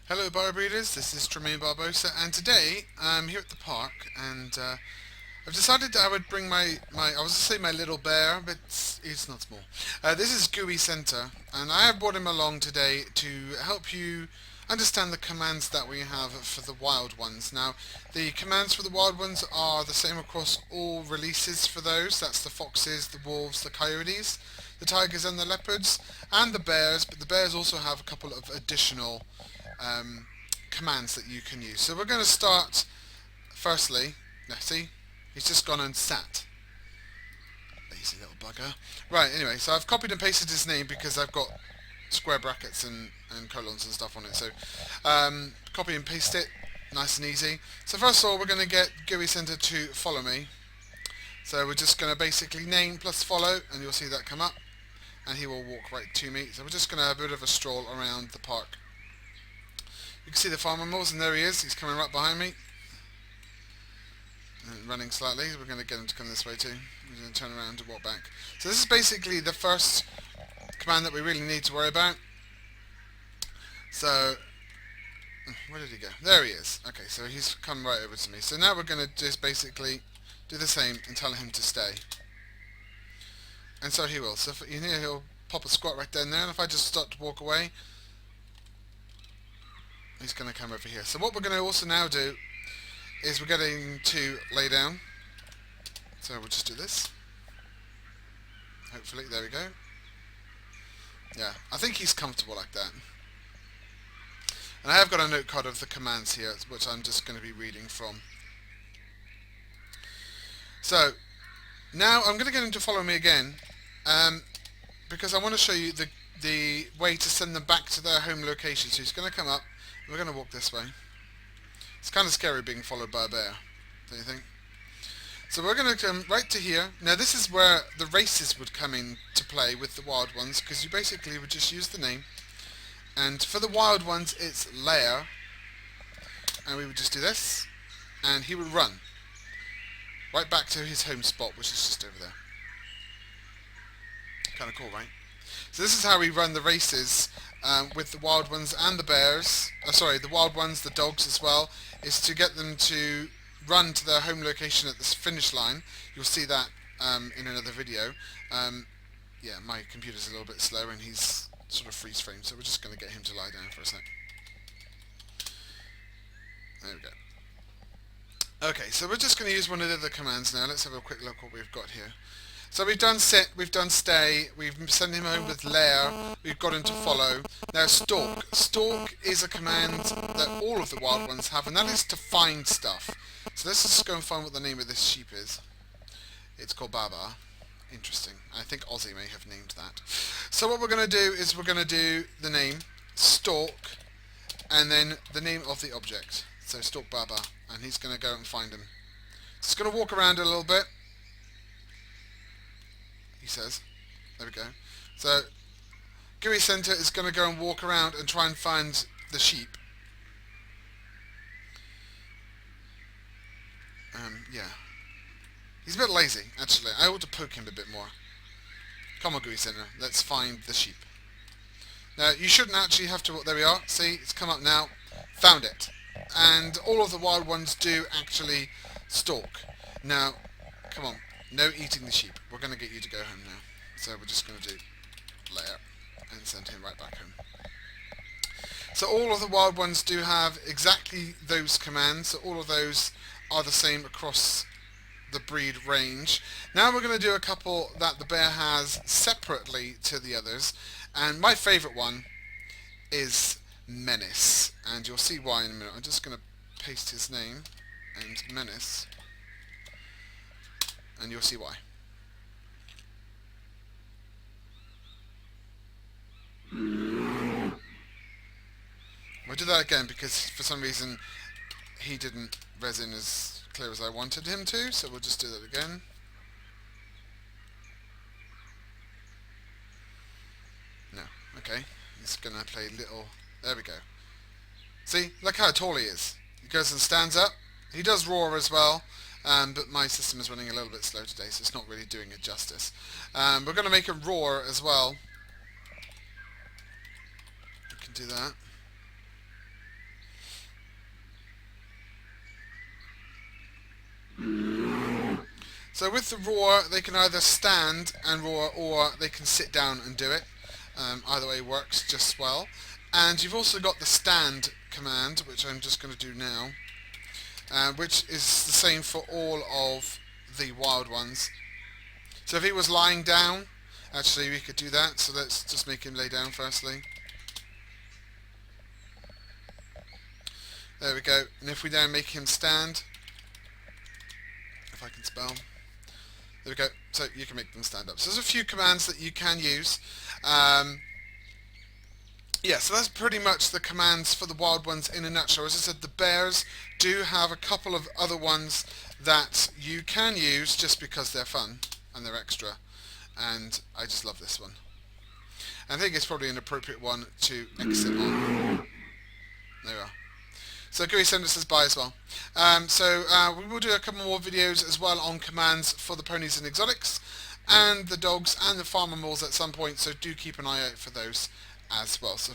Hello BioBreeders, this is Tremaine Barbosa, and today I'm here at the park, and I've decided that I would bring I was going to say my little bear, but he's not small. This is Gooey Center, and I have brought him along today to help you understand the commands that we have for the wild ones. Now, the commands for the wild ones are the same across all releases for those. That's the foxes, the wolves, the coyotes, the tigers and the leopards, and the bears, but the bears also have a couple of additional um, commands that you can use. So we're going to start firstly. Now see, he's just gone and sat. Lazy little bugger. Right, anyway, so I've copied and pasted his name because I've got square brackets and colons and stuff on it. So copy and paste it, nice and easy. So first of all, we're going to get Gooey Center to follow me. So we're just going to basically name plus follow, and you'll see that come up, and he will walk right to me. So we're just going to have a bit of a stroll around the park. You can see the farm animals, and there he is. He's coming right behind me. And running slightly. We're going to get him to come this way too. We're going to turn around and walk back. So this is basically the first command that we really need to worry about. So, where did he go? There he is. Okay, so he's come right over to me. So now we're going to just basically do the same and tell him to stay. And so he will. So if, you hear he'll pop a squat right down there, and if I just start to walk away, he's going to come over here. So what we're going to also now do is we're getting to lay down. So we'll just do this. Hopefully, there we go. Yeah, I think he's comfortable like that. And I have got a note card of the commands here, which I'm just going to be reading from. So, now I'm going to get him to follow me again, because I want to show you the way to send them back to their home location. So he's going to come up. We're going to walk this way. It's kind of scary being followed by a bear, don't you think? So we're going to come right to here. Now this is where the races would come into play with the wild ones, because you basically would just use the name. And for the wild ones, it's lair. And we would just do this, and he would run right back to his home spot, which is just over there. Kind of cool, right? So this is how we run the races with the wild ones and the bears. Sorry, the wild ones, the dogs as well, is to get them to run to their home location at this finish line. You'll see that in another video. Yeah, my computer's a little bit slow and he's sort of freeze framed, so we're just going to get him to lie down for a sec. There we go. Okay, so we're just going to use one of the other commands now. Let's have a quick look what we've got here. So we've done sit, we've done stay, we've sent him home with lair, we've got him to follow. Now stalk. Stalk is a command that all of the wild ones have, and that is to find stuff. So let's just go and find what the name of this sheep is. It's called Baba. Interesting. I think Ozzy may have named that. So what we're going to do is we're going to do the name, stalk, and then the name of the object. So stalk Baba, and he's going to go and find him. So he's going to walk around a little bit. He says. There we go. So Gooey Center is going to go and walk around and try and find the sheep. Yeah. He's a bit lazy, actually. I ought to poke him a bit more. Come on, Gooey Center. Let's find the sheep. Now, you shouldn't actually have to... There we are. See, it's come up now. Found it. And all of the wild ones do actually stalk. Now, come on. No eating the sheep. We're going to get you to go home now. So we're just going to do lair and send him right back home. So all of the wild ones do have exactly those commands. So all of those are the same across the breed range. Now we're going to do a couple that the bear has separately to the others. And my favourite one is Menace. And you'll see why in a minute. I'm just going to paste his name and Menace. And you'll see why. We'll do that again because for some reason he didn't resin as clear as I wanted him to, so we'll just do that again. No, okay. He's gonna play little... There we go. See, look how tall he is. He goes and stands up. He does roar as well. But my system is running a little bit slow today, so it's not really doing it justice. We're going to make it roar as well. We can do that. So with the roar, they can either stand and roar, or they can sit down and do it. Either way works just well. And you've also got the stand command, which I'm just going to do now, which is the same for all of the wild ones. So if he was lying down, actually we could do that. So let's just make him lay down firstly. There we go. And if we now make him stand, if I can spell, there we go. So you can make them stand up. So there's a few commands that you can use. Yeah, so that's pretty much the commands for the wild ones in a nutshell. As I said, the bears do have a couple of other ones that you can use just because they're fun and they're extra. And I just love this one. I think it's probably an appropriate one to exit on. There we are. So Gooey Sender says bye as well. We will do a couple more videos as well on commands for the ponies and exotics, and the dogs and the farm animals at some point, so do keep an eye out for those as well. So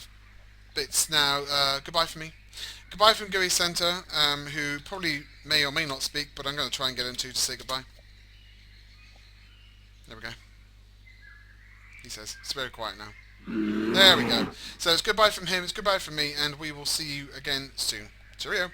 it's now goodbye from me. Goodbye from Gooey Center, who probably may or may not speak, but I'm going to try and get him to say goodbye. There we go. He says, it's very quiet now. There we go. So it's goodbye from him, it's goodbye from me, and we will see you again soon. Cheerio.